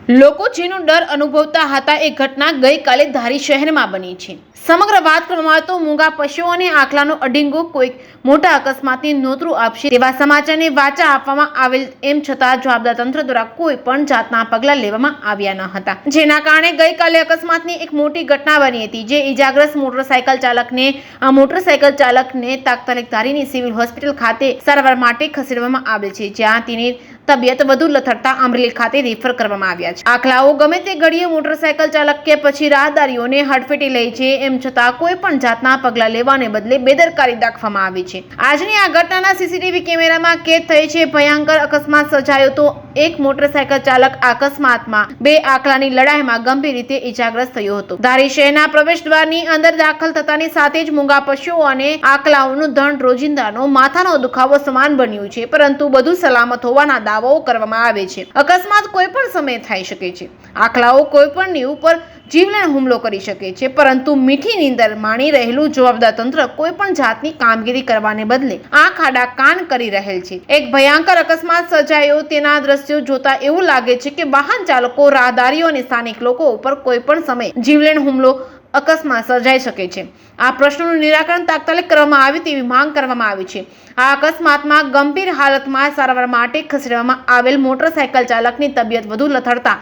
લોકો જેનો ડર અનુભવતા હતા એ ઘટના ગઈકાલે ધારી શહેરમાં બની છે। સમગ્ર વાત કરવામાં આવે તો મૂંગા પશુઓ અને આખલાનો અડીંગો કોઈક મોટા અકસ્માતની નોતરું આપશે તેવા સમાચારને વાચા આપવામાં આવેલ, એમ છતાં જવાબદાર તંત્ર દ્વારા કોઈ પણ જાતના પગલાં લેવામાં આવ્યા ન હતા, જેના કારણે ગઈકાલે અકસ્માતની એક મોટી ઘટના બની હતી, જે ઇજાગ્રસ્ત મોટરસાયકલ ચાલકને તાત્કાલિક ધારીની સિવિલ હોસ્પિટલ ખાતે સારવાર માટે ખસેડવામાં આવેલ છે, જ્યાં તેની તબિયત વધુ લથડતા અમરેલી ખાતે રેફર કરવામાં આવ્યા છે। આખલાઓ ગમે તે ઘડીએ મોટરસાયકલ ચાલક કે પછી રાહદારીઓને હડફેટે લે છે, એમ છતાં કોઈ પણ જાતના પગલાં લેવાને બદલે બેદરકારી દાખવવામાં આવી છે। આજની આ ઘટનાના સીસીટીવી કેમેરામાં કેદ થઈ છે। ભયંકર અકસ્માત સર્જાયો તો એક મોટરસાયકલ ચાલક અકસ્માતમાં બે આખલાની લડાઈમાં ગંભીર રીતે ઇજાગ્રસ્ત થયો હતો। ધારી શહેરના પ્રવેશદ્વારની અંદર દાખલ થતાની સાથે જ મૂંગા પશુઓ અને આખલાઓનું ધણ રોજિંદાનો માથાનો દુખાવો સમાન બન્યું છે, પરંતુ બધું સલામત હોવાના દાવાઓ કરવામાં આવે છે। અકસ્માત કોઈ પણ સમયે થઈ શકે છે। આખલાઓ કોઈ પણની ઉપર જીવલેણ હુમલો કરી શકે છે, પરંતુ મીઠી નીંદર માણી રહેલું જવાબદાર તંત્ર કોઈ પણ જાતની કામગીરી કરવાને બદલે આંખ આડા કાન કરી રહેલ છે। એક ભયંકર અકસ્માત સર્જાયો તેના દ્રશ્યો જોતા એવું લાગે છે કે વાહન ચાલકો, રાહદારીઓ અને સ્થાનિક લોકો ઉપર કોઈ પણ સમયે જીવલેણ હુમલો અકસ્માત સર્જાઈ શકે છે। આ પ્રશ્નનું નિરાકરણ તાત્કાલિક કરવામાં આવે તેવી માંગ કરવામાં આવી છે। આ અકસ્માતમાં ગંભીર હાલતમાં સારવાર માટે ખસેડવામાં આવેલ મોટરસાયકલ ચાલકની તબિયત વધુ લથડતા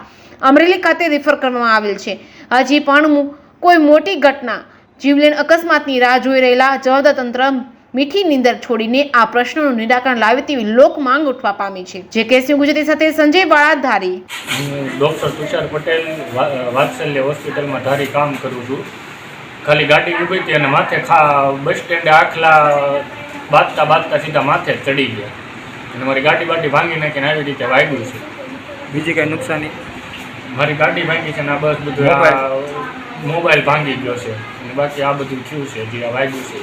અમરેલી ખાતે રેફર કરવામાં આવેલ છે। હજી પણ કોઈ મોટી ઘટના, જીવલેણ અકસ્માતની રાહ જોઈ રહેલા જવાબદાર તંત્ર મીઠી નીંદર છોડીને આ પ્રશ્નનું નિરાકરણ લાવે તેવી લોક માંગ ઉઠવા પામી છે। જે કેસી ગુજરાતી સાથે સંજય વાળા, ધારી। હું ડૉક્ટર તુષાર પટેલ વાત્સલ્ય હોસ્પિટલમાં ધારી કામ કરું છું। ખાલી ગાડી ઊભી હતી અને માથે બસ સ્ટેન્ડે આખલા બાંધતા સીધા માથે ચડી ગયા અને મારી ગાડી ભાંગી નાખીને આવી રીતે વાગ્યું છે। બીજી કઈ નુકસાની? મારી ગાડી ભાંગી છે ને આ બસ બધું મોબાઈલ ભાંગી ગયો છે અને બાકી આ બધું થયું છે, જે વાગ્યું છે।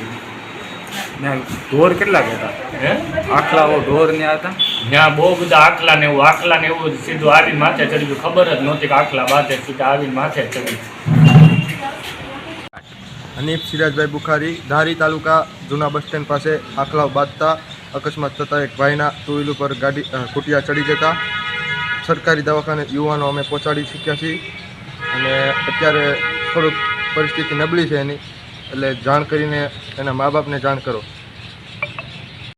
ઢોર કેટલા હતા? હે, આખલાઓ ઢોર ને હતા ત્યાં બહુ બધા આખલાને એવું સીધું આવીને માથે ચડી ગયું। ખબર જ નહોતી કે આખલા બાંધે, સીધા આવીને માથે ચડી। હનીફ સિરાજભાઈ બુખારી, ધારી તાલુકા જૂના બસ સ્ટેન્ડ પાસે આખલાઓ બાંધતા અકસ્માત થતાં એક ભાઈના ટુ વ્હીલ ઉપર ગાડી ખૂટિયા ચડી જતા સરકારી દવાખાને યુવાનો અમે પહોંચાડી શક્યા છીએ અને અત્યારે થોડુંક પરિસ્થિતિ નબળી છે એની, એટલે જાણ કરીને એના મા બાપને જાણ કરો।